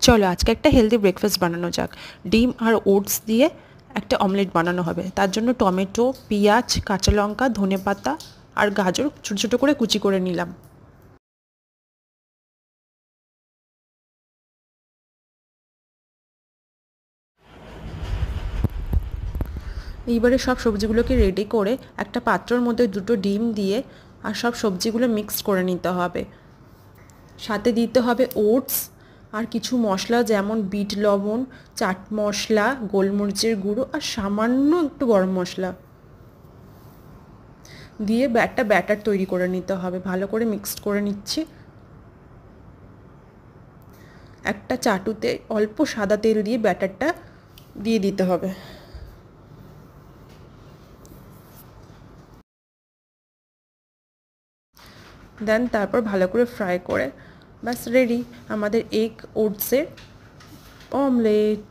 চলো আজকে একটা হেলদি ব্রেকফাস্ট বানানো যাক। ডিম আর ওটস দিয়ে একটা অমলেট বানানো হবে। তার জন্য টমেটো, পেঁয়াজ, কাঁচা লঙ্কা, ধনেপাতা আর গাজর ছোটো ছোটো করে কুচি করে নিলাম। এইবারে সব সবজিগুলোকে রেডি করে একটা পাত্রের মধ্যে দুটো ডিম দিয়ে আর সব সবজিগুলো মিক্সড করে নিতে হবে। সাথে দিতে হবে ওটস আর কিছু মশলা যেমন বিট লবণ, চাট মশলা, গোলমরিচের গুঁড়ো আর সামান্য একটু গরম মশলা দিয়ে একটা ব্যাটার তৈরি করে নিতে হবে। ভালো করে মিক্সড করে নিচ্ছি। একটা চাটুতে অল্প সাদা তেল দিয়ে ব্যাটারটা দিয়ে দিতে হবে। দেন তারপর ভালো করে ফ্রাই করে ব্যাস রেডি আমাদের এগ ওটসের অমলেট।